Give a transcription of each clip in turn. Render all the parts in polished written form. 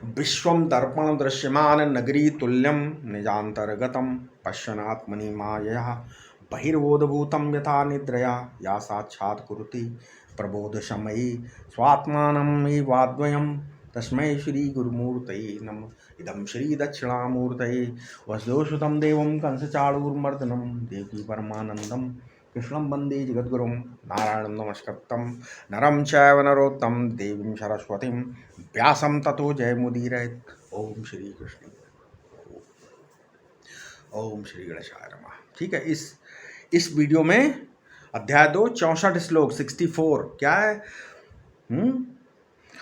विश्वं दर्पण दृश्यमान नगरी तुल्यं निजान्तर्गतं पश्यनात्मनि मायया बहिर्बोधभूतं यथा निद्रया या साक्षात् कुरुति प्रबोधसमये स्वात्मानम् एवाद्वयं तस्मै श्री गुरुमूर्तये नमः। इदं श्री दक्षिणामूर्तये वसुदेवसुतं देवं कंसचाणूरमर्दनं देवकी परमानन्दं कृष्णं वन्दे जगद्गुरुं नारायणं नमस्कृतं नरं चैव नरोत्तमं देवीं सरस्वतीं व्यासं ततो जयमुदीरयेत्। ओम श्री कृष्ण, ओम श्री गणेशाय नमः। ठीक है, इस वीडियो में अध्याय 2 64 श्लोक 64 क्या है?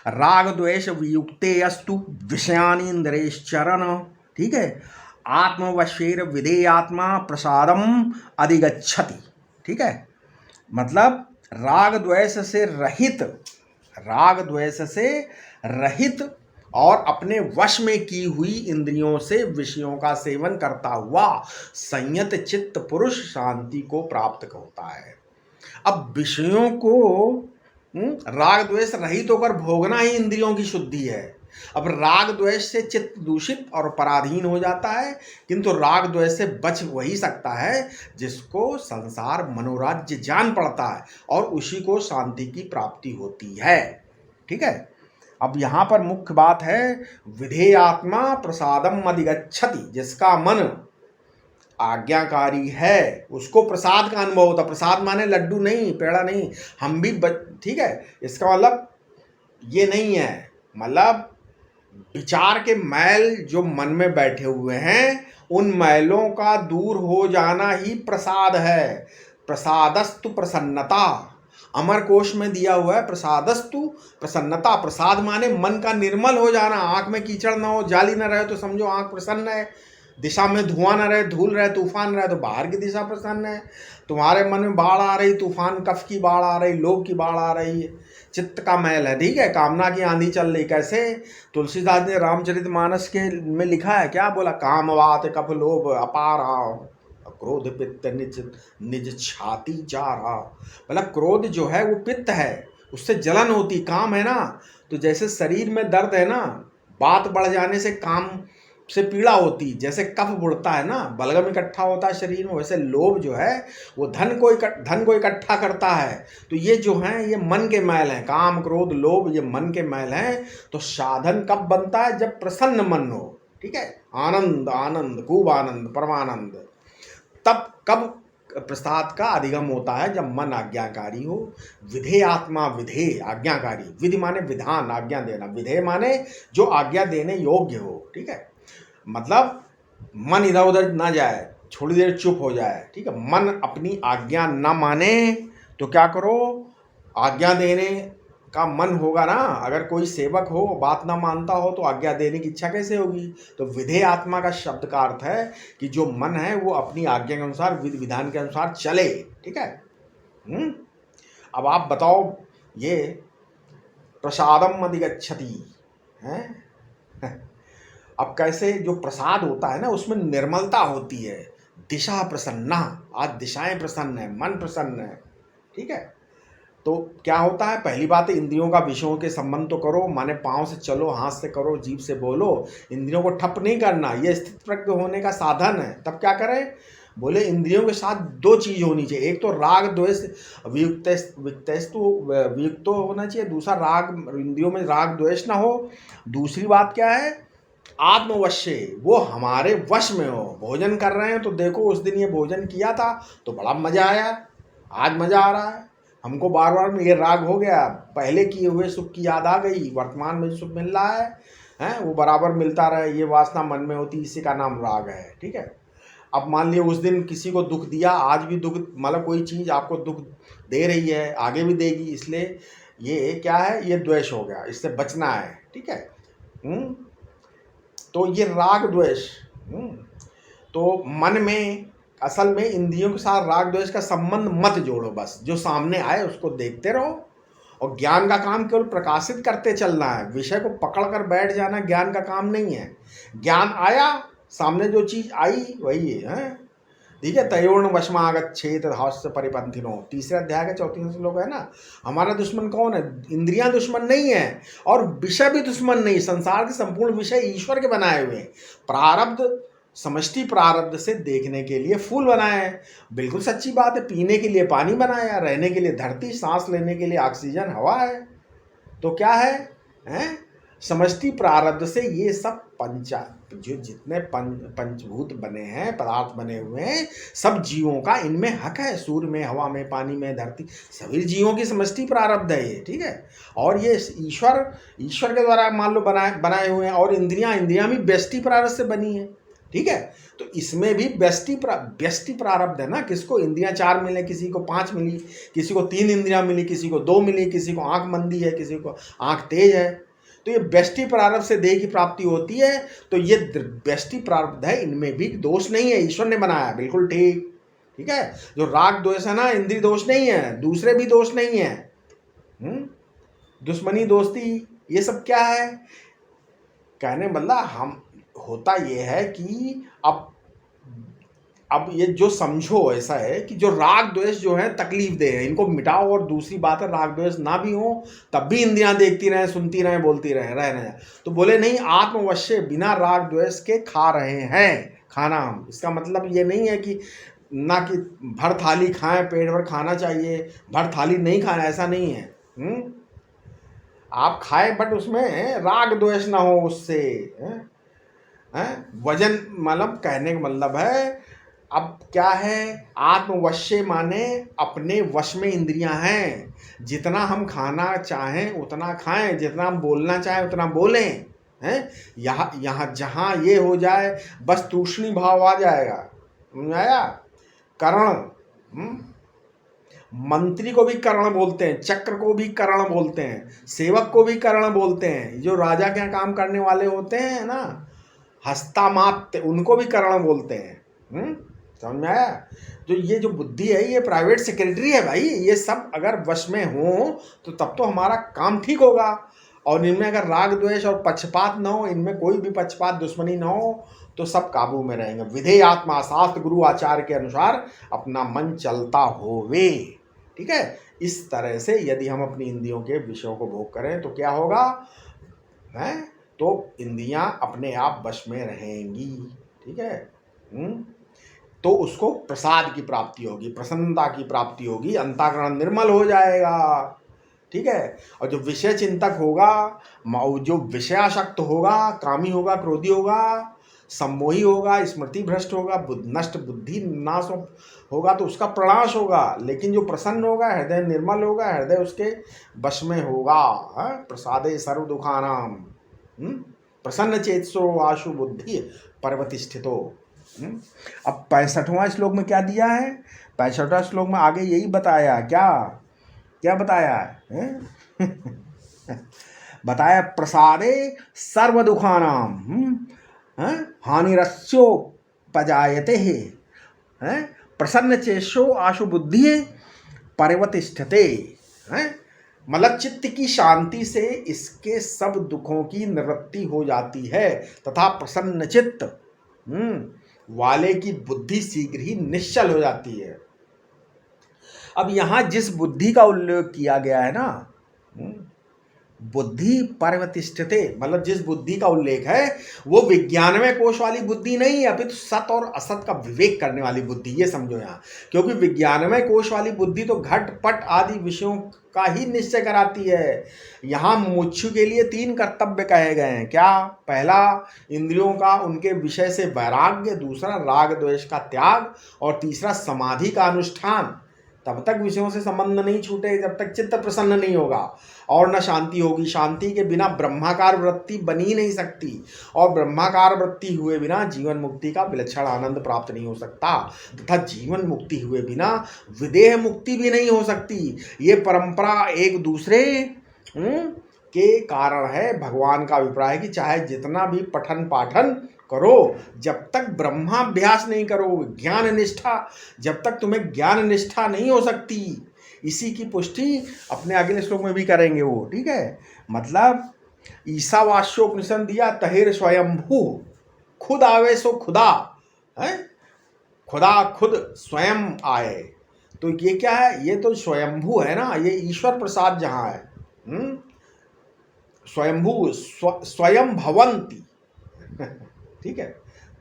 राग द्वेष वियुक्ते अस्तु विषयानीन्द्रेश्चरण। ठीक है, आत्मवशेर विधेयात्मा प्रसादम अधिगच्छति। ठीक है, मतलब राग द्वेष से रहित, राग द्वेष से रहित और अपने वश में की हुई इंद्रियों से विषयों का सेवन करता हुआ संयत चित्त पुरुष शांति को प्राप्त होता है। अब विषयों को राग द्वेष रहित होकर भोगना ही इंद्रियों की शुद्धि है। अब राग द्वेष से चित्त दूषित और पराधीन हो जाता है, किंतु राग द्वेष से बच वही सकता है जिसको संसार मनोराज्य जान पड़ता है और उसी को शांति की प्राप्ति होती है। ठीक है, अब यहाँ पर मुख्य बात है विधेयात्मा प्रसादम अधिगच्छति, जिसका मन आज्ञाकारी है उसको प्रसाद का अनुभव होता। प्रसाद माने लड्डू नहीं, पेड़ा नहीं, हम भी ठीक है, इसका मतलब ये नहीं है, मतलब विचार के मैल जो मन में बैठे हुए हैं उन मैलों का दूर हो जाना ही प्रसाद है। प्रसादस्तु प्रसन्नता, अमर कोश में दिया हुआ है, प्रसादस्तु प्रसन्नता। प्रसाद माने मन का निर्मल हो जाना, आंख में कीचड़ ना हो, जाली ना रहे तो समझो आंख प्रसन्न है, दिशा में धुआं ना रहे, धूल रहे, तूफान रहे तो बाहर की दिशा प्रसन्न है। तुम्हारे मन में बाढ़ आ रही, तूफान कफ की बाढ़ आ रही, लोभ की बाढ़ आ रही है, चित्त का मैल है। ठीक है, कामना की आंधी चल रही। कैसे? तुलसीदास ने रामचरितमानस के में लिखा है, क्या बोला? कामवात कफ लोभ अपार क्रोध पित्त निज निज छाती जा रहा। मतलब क्रोध जो है वो पित्त है, उससे जलन होती। काम है ना, तो जैसे शरीर में दर्द है ना, बात बढ़ जाने से काम से पीड़ा होती, जैसे कफ बुढ़ता है ना, बलगम इकट्ठा होता है शरीर में, वैसे लोभ जो है वो धन को इकट्ठा करता है। तो ये जो है ये मन के मैल हैं, काम क्रोध लोभ, ये मन के मैल हैं। तो साधन कब बनता है? जब प्रसन्न मन हो। ठीक है, आनंद आनंद खूब आनंद परमानंद, तब कब प्रसाद का अधिगम होता है? जब मन आज्ञाकारी हो। विधेय आत्मा, विधेय आज्ञाकारी, विधि माने विधान, आज्ञा देना, विधेय माने जो आज्ञा देने योग्य हो। ठीक है, मतलब मन इधर उधर ना जाए, थोड़ी देर चुप हो जाए। ठीक है, मन अपनी आज्ञा ना माने तो क्या करो? आज्ञा देने का मन होगा ना। अगर कोई सेवक हो बात ना मानता हो तो आज्ञा देने की इच्छा कैसे होगी? तो विधेय आत्मा का शब्द का अर्थ है कि जो मन है वो अपनी आज्ञा के अनुसार, विधि विधान के अनुसार चले। ठीक है, अब आप बताओ, ये प्रसादम अधिगच्छति है। अब कैसे? जो प्रसाद होता है ना उसमें निर्मलता होती है, दिशा प्रसन्ना, आज दिशाएं प्रसन्न है, मन प्रसन्न है। ठीक है, तो क्या होता है? पहली बात है इंद्रियों का विषयों के संबंध तो करो, माने पाँव से चलो, हाथ से करो, जीभ से बोलो, इंद्रियों को ठप नहीं करना, ये स्थित प्रज्ञ होने का साधन है। तब क्या करें? बोले इंद्रियों के साथ दो चीज होनी चाहिए, एक तो राग द्वेष वियुक्त होना चाहिए, दूसरा राग, इंद्रियों में राग द्वेष ना हो। दूसरी बात क्या है? आत्मवश्य, वो हमारे वश में हो। भोजन कर रहे हैं तो देखो उस दिन ये भोजन किया था तो बड़ा मजा आया, आज मजा आ रहा है हमको, बार बार में ये राग हो गया, पहले किए हुए सुख की याद आ गई, वर्तमान में सुख मिल रहा है वो बराबर मिलता रहे, ये वासना मन में होती, इसी का नाम राग है। ठीक है, अब मान लिया उस दिन किसी को दुख दिया, आज भी दुख, मतलब कोई चीज़ आपको दुख दे रही है, आगे भी देगी, इसलिए ये क्या है? ये द्वेष हो गया, इससे बचना है। ठीक है, तो ये राग द्वेष, तो मन में, असल में इंद्रियों के साथ राग द्वेष का संबंध मत जोड़ो। बस जो सामने आए उसको देखते रहो, और ज्ञान का काम केवल प्रकाशित करते चलना है। विषय को पकड़ कर बैठ जाना ज्ञान का काम नहीं है। ज्ञान आया, सामने जो चीज़ आई वही है। ठीक है, तयोर्ण वशमागच्छेत हास्य परिपंथिनो, तीसरे अध्याय का 34वां श्लोक है ना। हमारा दुश्मन कौन है? इंद्रियां दुश्मन नहीं है और विषय भी दुश्मन नहीं। संसार के संपूर्ण विषय ईश्वर के बनाए हुए हैं। प्रारब्ध, समष्टि प्रारब्ध से देखने के लिए फूल बनाए हैं, बिल्कुल सच्ची बात है। पीने के लिए पानी बनाया, रहने के लिए धरती, सांस लेने के लिए ऑक्सीजन हवा है। तो क्या है, हैं? समष्टि प्रारब्ध से ये सब जो जितने पंचभूत बने हैं, पदार्थ बने हुए हैं, सब जीवों का इनमें हक है। सूर्य में, हवा में, पानी में, धरती, सभी जीवों की समष्टि प्रारब्ध है ये, ठीक है। और ये ईश्वर के द्वारा मान लो बनाए हुए हैं। और इंद्रियां भी व्यष्टि प्रारब्ध से बनी है, ठीक है। तो इसमें भी व्यष्टि प्रारब्ध है ना। किसको इंद्रियां 4 मिले, किसी को 5 मिली, किसी को 3 इंद्रियां मिली, किसी को 2 मिली, किसी को आंख मंदी है, किसी को आंख तेज है। तो ये व्यष्टि प्रारब्ध से देह की प्राप्ति होती है। तो ये व्यष्टि प्रारब्ध है, इनमें भी दोष नहीं है, ईश्वर ने बनाया, बिल्कुल ठीक, ठीक है। जो राग द्वेष है ना, इंद्रिय दोष नहीं है, दूसरे भी दोष नहीं है। दुश्मनी, दोस्ती, ये सब क्या है? कहने मतलब हम होता ये है कि अब ये जो समझो ऐसा है कि जो राग द्वेष जो है तकलीफ दे हैं, इनको मिटाओ। और दूसरी बात है, राग द्वेष ना भी हो तब भी इंद्रियां देखती रहें, सुनती रहें, बोलती रहें। तो बोले नहीं, आत्मवश्य बिना राग द्वेष के खा रहे हैं खाना हम। इसका मतलब ये नहीं है कि ना कि भर थाली खाएं, पेट भर खाना चाहिए, भर थाली नहीं खाना, ऐसा नहीं है। आप खाएं बट उसमें राग द्वेष ना हो उससे। वजन, मतलब कहने का मतलब है, अब क्या है, आत्मवश्य माने अपने वश में इंद्रियां हैं। जितना हम खाना चाहें उतना खाएं, जितना हम बोलना चाहें उतना बोलें, हैं। यहाँ जहाँ ये हो जाए बस तूष्णी भाव आ जाएगा, समझ आया। कर्ण, मंत्री को भी कर्ण बोलते हैं, चक्र को भी कर्ण बोलते हैं, सेवक को भी कर्ण बोलते हैं। जो राजा के यहाँ काम करने वाले होते हैं ना, हस्तामात्य, उनको भी कर्ण बोलते हैं। समझ में आया। तो ये जो बुद्धि है ये प्राइवेट सेक्रेटरी है भाई। ये सब अगर वश में हो तो तब तो हमारा काम ठीक होगा। और इनमें अगर राग द्वेष और पक्षपात न हो, इनमें कोई भी पक्षपात दुश्मनी न हो, तो सब काबू में रहेंगे। विधेय आत्मा, शास्त्र गुरु आचार्य के अनुसार अपना मन चलता होवे, ठीक है। इस तरह से यदि हम अपनी इंद्रियों के विषयों को भोग करें तो क्या होगा, है, तो इंद्रियां अपने आप वश में रहेंगी, ठीक है। तो उसको प्रसाद की प्राप्ति होगी, प्रसन्नता की प्राप्ति होगी, अंतःकरण निर्मल हो जाएगा, ठीक है। और जो विषय चिंतक होगा, जो विषयासक्त होगा, कामी होगा, क्रोधी होगा, सम्मोही होगा, स्मृति भ्रष्ट होगा, नष्ट बुद्धि नाश होगा, तो उसका प्रणाश होगा। लेकिन जो प्रसन्न होगा, हृदय निर्मल होगा, हृदय उसके वश में होगा। प्रसादे सर्व दुखानाम प्रसन्न चेतसो आशु बुद्धि पर्वतिष्ठितो। अब 65वां श्लोक में क्या दिया है? 65वां श्लोक में आगे यही बताया, क्या बताया है? बताया प्रसादे सर्व दुखानाम हानिरस्योपजायते है प्रसन्न चेशो आशु बुद्धि परिवतिष्ठते। मतलब चित्त की शांति से इसके सब दुखों की निवृत्ति हो जाती है तथा प्रसन्न चित्त वाले की बुद्धि शीघ्र ही निश्चल हो जाती है। अब यहां जिस बुद्धि का उल्लेख किया गया है ना, बुद्धि पर्वतिष्ठते, मतलब जिस बुद्धि का उल्लेख है वो विज्ञानमय कोश वाली बुद्धि नहीं है, अपितु सत और असत का विवेक करने वाली बुद्धि, ये समझो यहाँ। क्योंकि विज्ञानमय कोश वाली बुद्धि तो घट पट आदि विषयों का ही निश्चय कराती है। यहाँ मुमुक्षु के लिए 3 कर्तव्य कहे गए हैं। क्या? पहला, इंद्रियों का उनके विषय से वैराग्य, दूसरा राग द्वेष का त्याग, और तीसरा समाधि का अनुष्ठान। तब तक विषयों से संबंध नहीं छूटे जब तक चित्त प्रसन्न नहीं होगा, और न शांति होगी। शांति के बिना ब्रह्माकार वृत्ति बनी ही नहीं सकती, और ब्रह्माकार वृत्ति हुए बिना जीवन मुक्ति का विलक्षण आनंद प्राप्त नहीं हो सकता, तथा जीवन मुक्ति हुए बिना विदेह मुक्ति भी नहीं हो सकती। ये परंपरा एक दूसरे के कारण है। भगवान का अभिप्राय है कि चाहे जितना भी पठन पाठन करो, जब तक ब्रह्माभ्यास नहीं करो, ज्ञान निष्ठा, जब तक तुम्हें ज्ञान निष्ठा नहीं हो सकती। इसी की पुष्टि अपने अगले श्लोक में भी करेंगे वो, ठीक है। मतलब ईशावास्योपनिषद दिया, तहेर स्वयंभू, खुद आवे सो खुदा है। खुदा खुद स्वयं आए। तो ये क्या है, ये तो स्वयंभू है ना, ये ईश्वर प्रसाद जहाँ है। स्वयंभू स्वयं भवंती ठीक है।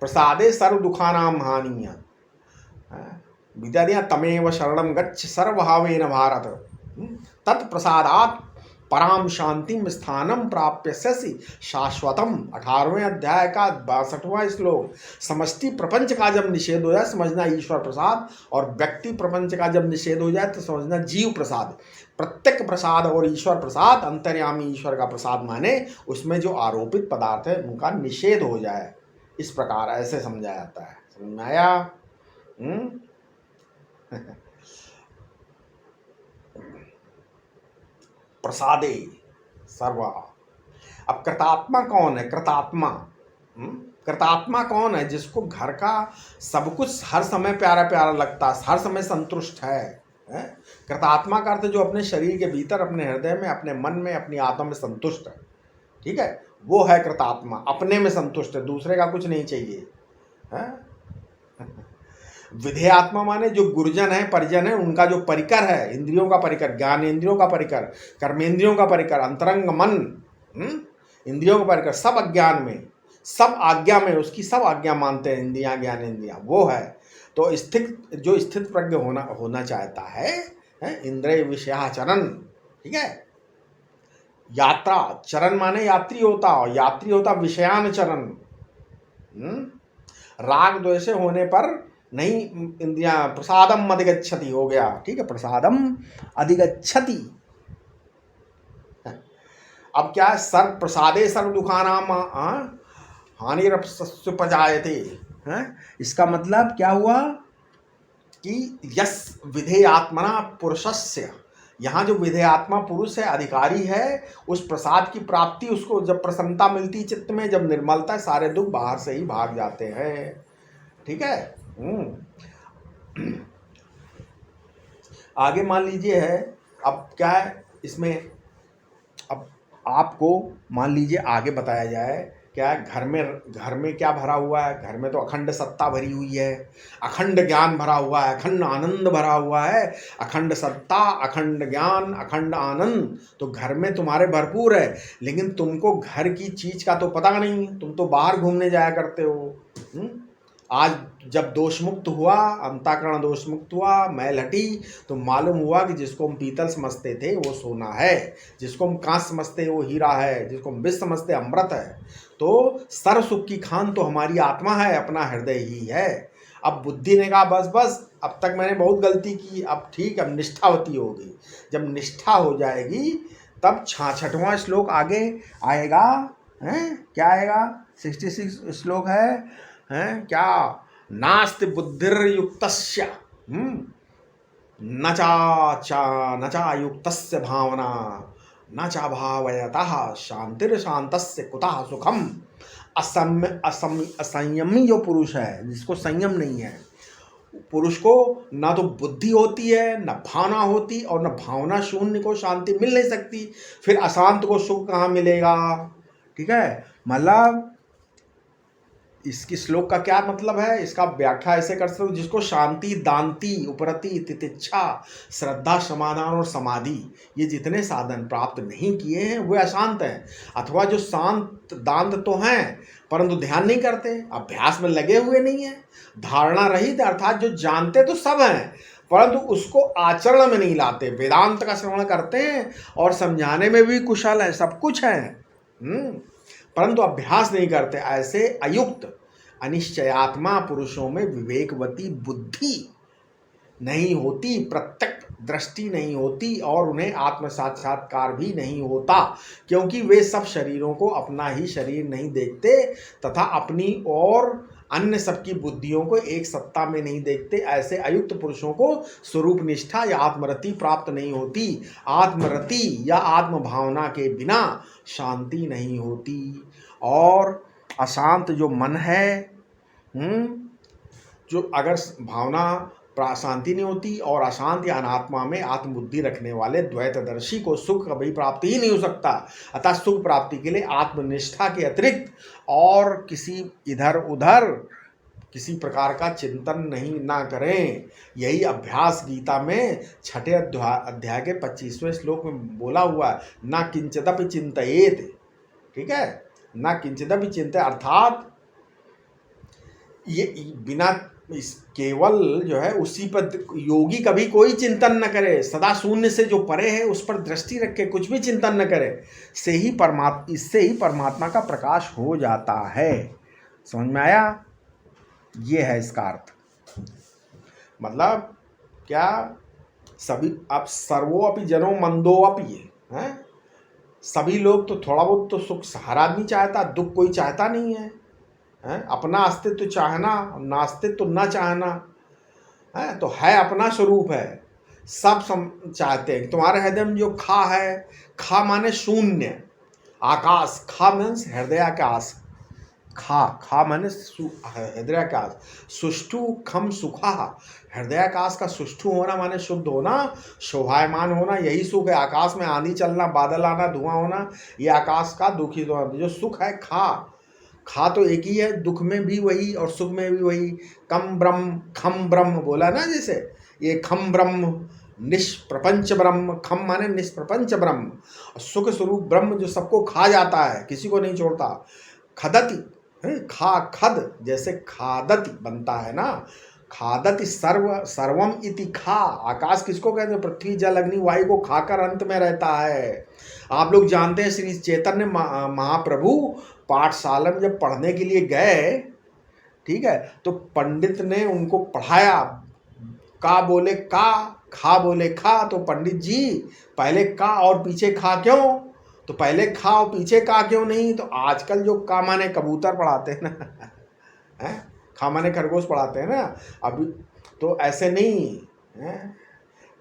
प्रसादे सर्व दुखानाम हानिया विद्या तमेव शरणम गच्छ सर्वभावेन भारत। तत्प्रसादात् पराम शांतिम स्थानम प्राप्यस्यसि शाश्वतम। 18वें अध्याय का 62वां श्लोक। समष्टि प्रपंच का जब निषेध हो जाए समझना ईश्वर प्रसाद, और व्यक्ति प्रपंच का जब निषेध हो जाए तो समझना जीव प्रसाद। प्रत्येक प्रसाद और ईश्वर प्रसाद, अंतर्यामी ईश्वर का प्रसाद माने उसमें जो आरोपित पदार्थ है उनका निषेध हो जाए, इस प्रकार ऐसे समझा जाता है। समझ में आया? प्रसादे सर्वा। अब कृतात्मा कौन है? कृतात्मा कृतात्मा कौन है? जिसको घर का सब कुछ हर समय प्यारा प्यारा लगता है, हर समय संतुष्ट है। कृतात्मा का अर्थ जो अपने शरीर के भीतर, अपने हृदय में, अपने मन में, अपनी आत्मा में संतुष्ट है। ठीक है, वो है कृतात्मा। अपने में संतुष्ट है, दूसरे का कुछ नहीं चाहिए है। विधेयात्मा माने जो गुरुजन है, परिजन है, उनका जो परिकर है, इंद्रियों का परिकर, ज्ञानेंद्रियों का परिकर, कर्मेंद्रियों का परिकर, अंतरंग मन, इंद्रियों का परिकर, सब अज्ञान में, सब आज्ञा में, उसकी सब आज्ञा मानते हैं इंद्रियां, ज्ञानेंद्रियां, वो है। तो जो स्थित प्रज्ञ होना चाहता है, इंद्रिय विषयाचरण। ठीक है, यात्रा, चरण माने यात्री होता, और यात्री होता विषयान चरण। राग द्वेष होने पर नहीं इंद्रिया, प्रसादम अधिगच्छति हो गया। ठीक है, प्रसादम अधिगच्छति। अब क्या है? सर्व प्रसादे सर्व दुखानाम हानिरपजायते। इसका मतलब क्या हुआ कि यस विधेयात्मना पुरुषस्य, यहाँ जो विधेयात्मा पुरुष है, अधिकारी है, उस प्रसाद की प्राप्ति, उसको जब प्रसन्नता मिलती चित्त में, जब निर्मलता, सारे दुख बाहर से ही भाग जाते हैं। ठीक है। आगे मान लीजिए है, अब क्या है इसमें, अब आपको मान लीजिए आगे बताया जाए क्या है। घर में क्या भरा हुआ है? घर में तो अखंड सत्ता भरी हुई है, अखंड ज्ञान भरा हुआ है, अखंड आनंद भरा हुआ है। अखंड सत्ता, अखंड ज्ञान, अखंड आनंद तो घर में तुम्हारे भरपूर है, लेकिन तुमको घर की चीज का तो पता नहीं, तुम तो बाहर घूमने जाया करते हो। आज जब दोष मुक्त हुआ, अंतःकरण दोष मुक्त हुआ, मैल हटी, तो मालूम हुआ कि जिसको हम पीतल समझते थे वो सोना है, जिसको हम कांच समझते वो हीरा है, जिसको हम विष समझते अमृत है। तो सर्व सुख की खान तो हमारी आत्मा है, अपना हृदय ही है। अब बुद्धि ने कहा बस बस, अब तक मैंने बहुत गलती की, अब ठीक, अब निष्ठावती होगी। जब निष्ठा हो जाएगी तब 66वां श्लोक आगे आएगा। क्या आएगा? 66 श्लोक है क्या? नास्ति बुद्धिर्युक्तस्य न चा युक्तस्य भावना न चा भावयतः शांतिर्शांतस्य कुतः सुखम। असंयमी जो पुरुष है, जिसको संयम नहीं है, पुरुष को ना तो बुद्धि होती है, न भावना होती, और न भावना शून्य को शांति मिल नहीं सकती। फिर अशांत को सुख कहाँ मिलेगा? ठीक है, मतलब इसकी श्लोक का क्या मतलब है? इसका व्याख्या ऐसे कर सकते हो, जिसको शांति, दांति, उपरति, तितिक्षा, श्रद्धा, समाधान और समाधि, ये जितने साधन प्राप्त नहीं किए हैं वे अशांत हैं। अथवा जो शांत दांत तो हैं परंतु ध्यान नहीं करते, अभ्यास में लगे हुए नहीं है, धारणा रहित, अर्थात जो जानते तो सब हैं परंतु उसको आचरण में नहीं लाते। वेदांत का श्रवण करते हैं और समझाने में भी कुशल है, सब कुछ है, परंतु अभ्यास नहीं करते। ऐसे अयुक्त अनिश्चयात्मा पुरुषों में विवेकवती बुद्धि नहीं होती, प्रत्यक्ष दृष्टि नहीं होती, और उन्हें आत्म साक्षात्कार भी नहीं होता, क्योंकि वे सब शरीरों को अपना ही शरीर नहीं देखते तथा अपनी और अन्य सबकी बुद्धियों को एक सत्ता में नहीं देखते। ऐसे अयुक्त पुरुषों को स्वरूप निष्ठा या आत्मरति प्राप्त नहीं होती। आत्मरति या आत्म भावना के बिना शांति नहीं होती। और अशांत जो मन है, जो अगर भावना शांति नहीं होती, और अशांत या अनात्मा में आत्मबुद्धि रखने वाले द्वैतदर्शी को सुख कभी प्राप्ति ही नहीं हो सकता। अतः सुख प्राप्ति के लिए आत्मनिष्ठा के अतिरिक्त और किसी इधर उधर किसी प्रकार का चिंतन नहीं ना करें। यही अभ्यास गीता में 6 अध्याय के 25वें श्लोक में बोला हुआ है, ना किंचिदपि चिंतयेत। ठीक है, ना किंचिदपि चिंतय, अर्थात ये बिना केवल जो है उसी पर योगी कभी कोई चिंतन न करे, सदा शून्य से जो परे है उस पर दृष्टि रखे, कुछ भी चिंतन न करे, इससे ही परमात्मा का प्रकाश हो जाता है। समझ में आया? ये है इसका अर्थ। मतलब क्या, सभी अब सर्वोपि जनो मंदोपि है, सभी लोग तो थोड़ा बहुत तो सुख हर आदमी चाहता, दुख कोई चाहता नहीं है। अपना अस्तित्व चाहना, नास्तित्व न चाहना है, तो है अपना स्वरूप है, सब चाहते हैं। तुम्हारे हृदय में जो खा है, खा माने शून्य, आकाश, खा मीन्स हृदयाकाश, खा माने हृदयाकाश, सुष्ठु खम सुखा, हृदयाकाश का सुष्ठु होना माने शुद्ध होना, शोभायमान होना, यही सुख है। आकाश में आंधी चलना, बादल आना, धुआं होना, ये आकाश का दुखी होना। जो सुख है खा तो एक ही है, दुख में भी वही और सुख में भी वही। कम ब्रह्म खम ब्रह्म बोला ना, जैसे ये खम ब्रह्म, निष्प्रपंच ब्रह्म, खम माने निष्प्रपंच ब्रह्म, सुख स्वरूप ब्रह्म जो सबको खा जाता है, किसी को नहीं छोड़ता। खदति है, खा खद जैसे खादति बनता है ना, खादति सर्वम इति खा। आकाश किसको कहते हैं? पृथ्वी जल अग्नि वायु को खाकर अंत में रहता है। आप लोग जानते हैं श्री चैतन्य महाप्रभु पाठशाला में जब पढ़ने के लिए गए, ठीक है, तो पंडित ने उनको पढ़ाया, का बोले का, खा बोले खा, तो पंडित जी पहले का और पीछे खा क्यों? तो पहले खा और पीछे का क्यों नहीं? तो आजकल जो का माने कबूतर पढ़ाते हैं ना है, खा माने खरगोश पढ़ाते हैं ना, अभी तो ऐसे नहीं है।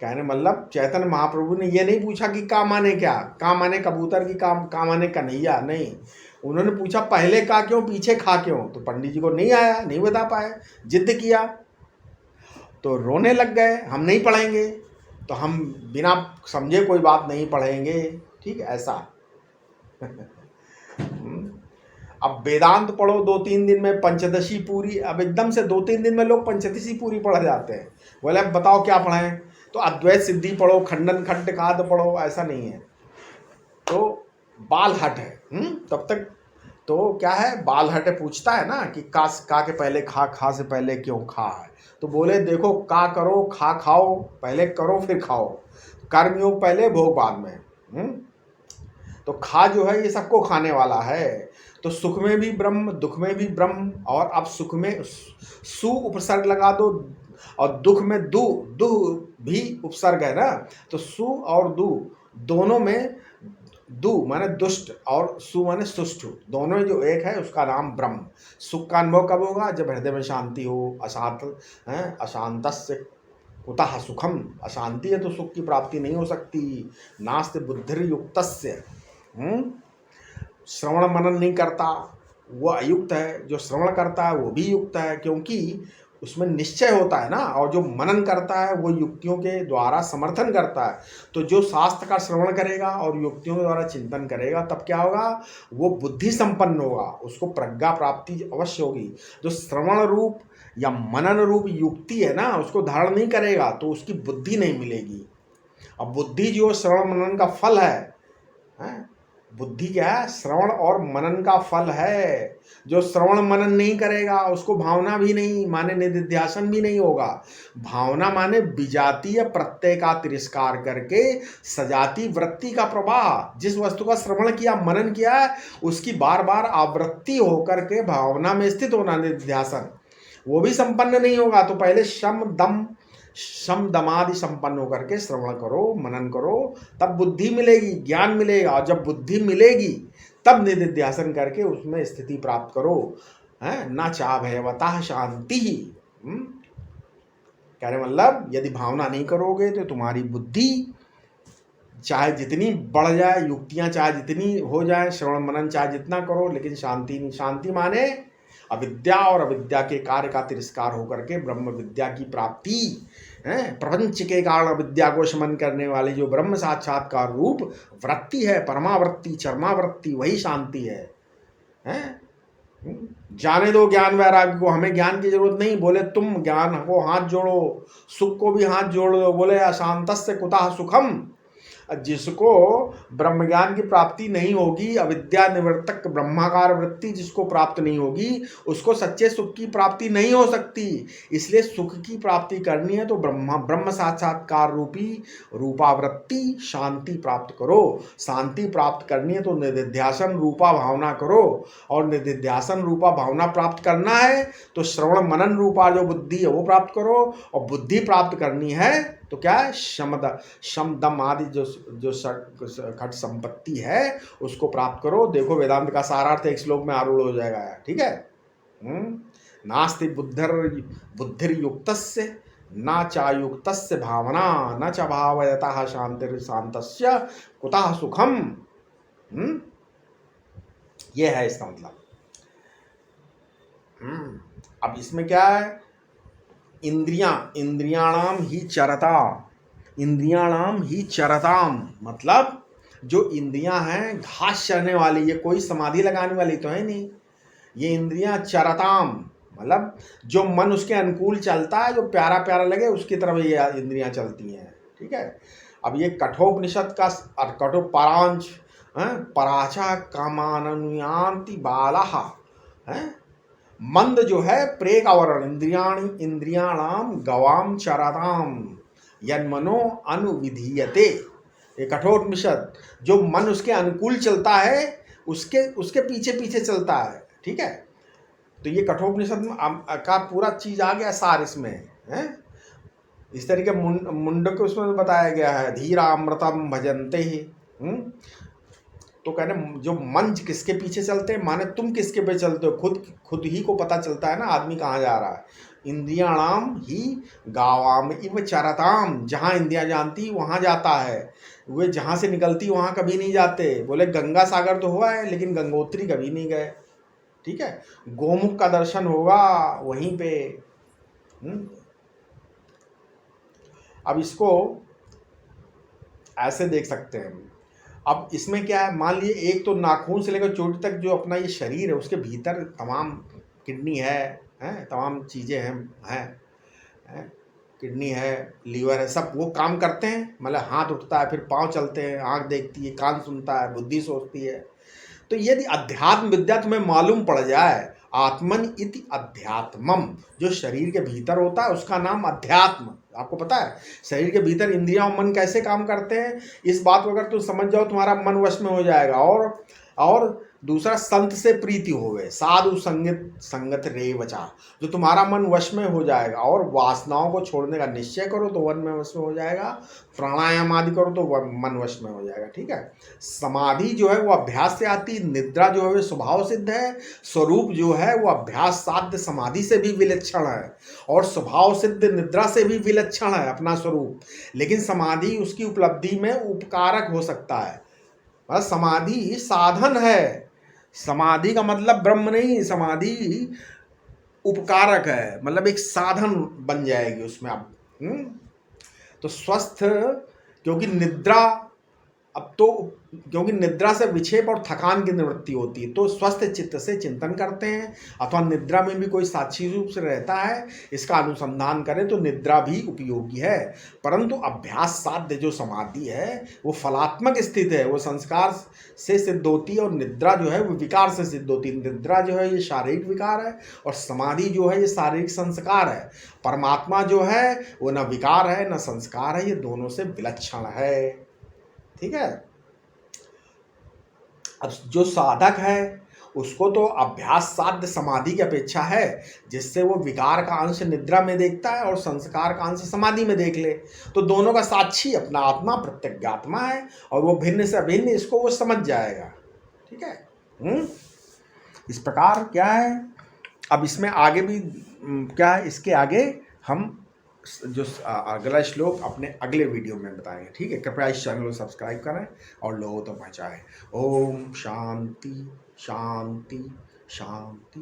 कहने मतलब चैतन्य महाप्रभु ने ये नहीं पूछा कि का माने क्या, का माने कबूतर की का माने कन्हैया, नहीं। उन्होंने पूछा पहले का क्यों पीछे खा क्यों? तो पंडित जी को नहीं आया, नहीं बता पाए, जिद किया तो रोने लग गए, हम नहीं पढ़ेंगे, तो हम बिना समझे कोई बात नहीं पढ़ेंगे। ठीक है, ऐसा अब वेदांत पढ़ो 2-3 दिन में पंचदशी पूरी, अब एकदम से 2-3 दिन में लोग पंचदशी पूरी पढ़ जाते हैं। बोले अब बताओ क्या पढ़ें? तो अद्वैत सिद्धि पढ़ो, खंडन खंड काद पढ़ो, ऐसा नहीं है। तो बाल हट है, तब तक तो क्या है, बाल हट पूछता है ना कि का के पहले खा से पहले क्यों खा है? तो बोले देखो, का करो, खाओ, पहले करो फिर खाओ, कर्मयोग पहले भोग बाद में। तो खा जो है ये सबको खाने वाला है। तो सुख में भी ब्रह्म, दुख में भी ब्रह्म, और अब सुख में सु उपसर्ग लगा दो और दुख में दु भी उपसर्ग है ना, तो सु और दु दोनों में, दु माने दुष्ट और सु माने सुष्ठु, दोनों जो एक है उसका नाम ब्रह्म। सुख का अनुभव कब होगा? जब हृदय में शांति हो। अशांतस्य कुतः सुखम, अशांति है तो सुख की प्राप्ति नहीं हो सकती। नास्ति बुद्धिर्युक्तस्य, श्रवण मनन नहीं करता वो अयुक्त है, जो श्रवण करता है वो भी युक्त है, क्योंकि उसमें निश्चय होता है ना, और जो मनन करता है वो युक्तियों के द्वारा समर्थन करता है। तो जो शास्त्र का श्रवण करेगा और युक्तियों के द्वारा चिंतन करेगा, तब क्या होगा? वो बुद्धि संपन्न होगा, उसको प्रज्ञा प्राप्ति अवश्य होगी। जो श्रवण रूप या मनन रूप युक्ति है ना, उसको धारण नहीं करेगा तो उसकी बुद्धि नहीं मिलेगी। अब बुद्धि जो श्रवण मनन का फल है, बुद्धि क्या है? श्रवण और मनन का फल है। जो श्रवण मनन नहीं करेगा उसको भावना भी नहीं माने निधिध्यासन भी नहीं होगा। भावना माने विजातीय प्रत्यय का तिरस्कार करके सजाती वृत्ति का प्रवाह। जिस वस्तु का श्रवण किया, मनन किया है, उसकी बार बार आवृत्ति होकर के भावना में स्थित होना, निधिध्यासन, वो भी संपन्न नहीं होगा। तो पहले शम दमादि संपन्न होकर के श्रवण करो, मनन करो, तब बुद्धि मिलेगी, ज्ञान मिलेगा। और जब बुद्धि मिलेगी तब निधिध्यासन करके उसमें स्थिति प्राप्त करो। ना चाह भयवता शांति ही। कह रहे मतलब यदि भावना नहीं करोगे तो तुम्हारी बुद्धि चाहे जितनी बढ़ जाए, युक्तियां चाहे जितनी हो जाए, श्रवण मनन चाहे जितना करो, लेकिन शांति नहीं। शांति माने अविद्या और अविद्या के कार्य का तिरस्कार होकर के ब्रह्म विद्या की प्राप्ति है। प्रपंच के कारण अविद्या को शमन करने वाली जो ब्रह्म साक्षात्कार रूप वृत्ति है, परमावृत्ति, चरमावृत्ति, वही शांति है। जाने दो ज्ञान वैराग्य को, हमें ज्ञान की जरूरत नहीं। बोले तुम ज्ञान को हाथ जोड़ो, सुख को भी हाथ जोड़ दो। बोले अशांतस्य कुतः सुखम, जिसको ब्रह्म ज्ञान की प्राप्ति नहीं होगी, अविद्या निवर्तक ब्रह्माकार वृत्ति जिसको प्राप्त नहीं होगी, उसको सच्चे सुख की प्राप्ति नहीं हो सकती। इसलिए सुख की प्राप्ति करनी है तो ब्रह्म साक्षात्कार रूपी रूपावृत्ति शांति प्राप्त करो। शांति प्राप्त करनी है तो निधिध्यासन रूपा भावना करो, और निधिध्यासन रूपा भावना प्राप्त करना है तो श्रवण मनन रूपा जो बुद्धि है वो प्राप्त करो, और बुद्धि प्राप्त करनी है तो क्या है, शम दम आदि जो खट संपत्ति है उसको प्राप्त करो। देखो वेदांत का सारार्थ एक श्लोक में आरूढ़ हो जाएगा, ठीक है। नास्ति बुद्धिर्युक्तस्य न चायुक्तस्य भावना न च भावयतः शांतिर शांतस्य कुतः सुखम। ये है इसका मतलब। अब इसमें क्या है, इंद्रियाणाम ही चरता, इंद्रियाणाम ही चरताम, मतलब जो इंद्रियां हैं घास चरने वाली, ये कोई समाधि लगाने वाली तो है नहीं। ये इंद्रियां चरताम मतलब जो मन उसके अनुकूल चलता है, जो प्यारा प्यारा लगे उसकी तरफ ये इंद्रियां चलती हैं, ठीक है। अब ये कठोपनिषद का कठो परांच पराचा कामानुयान्ति बालाः है, मंद जो है प्रे का वर्ण, इंद्रियाणाम गवाम चरताम यन्मनो अनुविधीयते। ये कठोपनिषद जो मन उसके अनुकूल चलता है उसके पीछे पीछे चलता है, ठीक है। तो ये कठोपनिषद का पूरा चीज आ गया सार इसमें है। इस तरीके मुंडक को उसमें बताया गया है, धीरा अमृतम भजनते ही। तो कहने जो मन किसके पीछे चलते हैं, माने तुम किसके पे चलते हो, खुद ही को पता चलता है ना आदमी कहाँ जा रहा है। इंद्रियाणाम ही गावाम इव चरताम, जहाँ इंद्रियां जानती वहाँ जाता है, वे जहाँ से निकलती वहाँ कभी नहीं जाते। बोले गंगा सागर तो हुआ है लेकिन गंगोत्री कभी नहीं गए, ठीक है। गोमुख का दर्शन होगा वहीं पे। अब इसको ऐसे देख सकते हैं। अब इसमें क्या है, मान लीजिए एक तो नाखून से लेकर चोटी तक जो अपना ये शरीर है उसके भीतर तमाम किडनी है तमाम चीज़ें हैं किडनी है, लीवर है, सब वो काम करते हैं। मतलब हाथ उठता है, फिर पाँव चलते हैं, आँख देखती है, कान सुनता है, बुद्धि सोचती है। तो यदि अध्यात्म विद्या तुम्हें मालूम पड़ जाए, आत्मन इति अध्यात्मम, जो शरीर के भीतर होता है उसका नाम अध्यात्म। आपको पता है शरीर के भीतर इंद्रियां और मन कैसे काम करते हैं, इस बात को अगर तुम समझ जाओ तुम्हारा मन वश में हो जाएगा। और दूसरा संत से प्रीति होवे, साधु संगत रे बचा, जो तुम्हारा मन वश में हो जाएगा। और वासनाओं को छोड़ने का निश्चय करो तो मन में वश में हो जाएगा, प्राणायाम आदि करो तो मन वश में हो जाएगा, ठीक है। समाधि जो है वो अभ्यास से आती, निद्रा जो है वो स्वभाव सिद्ध है, स्वरूप जो है वो अभ्यास साध्य समाधि से भी विलक्षण है, और स्वभाव सिद्ध निद्रा से भी विलक्षण है अपना स्वरूप। लेकिन समाधि उसकी उपलब्धि में उपकारक हो सकता है। समाधि साधन है, समाधि का मतलब ब्रह्म नहीं, समाधि उपकारक है, मतलब एक साधन बन जाएगी उसमें आप। तो स्वस्थ, क्योंकि निद्रा से विक्षेप और थकान की निवृत्ति होती है, तो स्वस्थ चित्त से चिंतन करते हैं, अथवा निद्रा में भी कोई साक्षी रूप से रहता है, इसका अनुसंधान करें तो निद्रा भी उपयोगी है। परंतु अभ्यास साध्य जो समाधि है वो फलात्मक स्थिति है, वो संस्कार से सिद्ध होती है, और निद्रा जो है वो विकार से सिद्ध होती है। निद्रा जो है ये शारीरिक विकार है, और समाधि जो है ये शारीरिक संस्कार है। परमात्मा जो है वो न विकार है न संस्कार है, ये दोनों से विलक्षण है, ठीक है। अब जो साधक है उसको तो अभ्यास साध्य समाधि की अपेक्षा है, जिससे वो विकार का अंश निद्रा में देखता है और संस्कार का अंश समाधि में देख ले, तो दोनों का साक्षी अपना आत्मा प्रत्यगात्मा है, और वो भिन्न से अभिन्न इसको वो समझ जाएगा, ठीक है। इस प्रकार क्या है, अब इसमें आगे भी क्या है, इसके आगे हम जो अगला श्लोक अपने अगले वीडियो में बताएंगे, ठीक है। कृपया इस चैनल को सब्सक्राइब करें और लोगों तक पहुँचाएं। ओम शांति शांति शांति।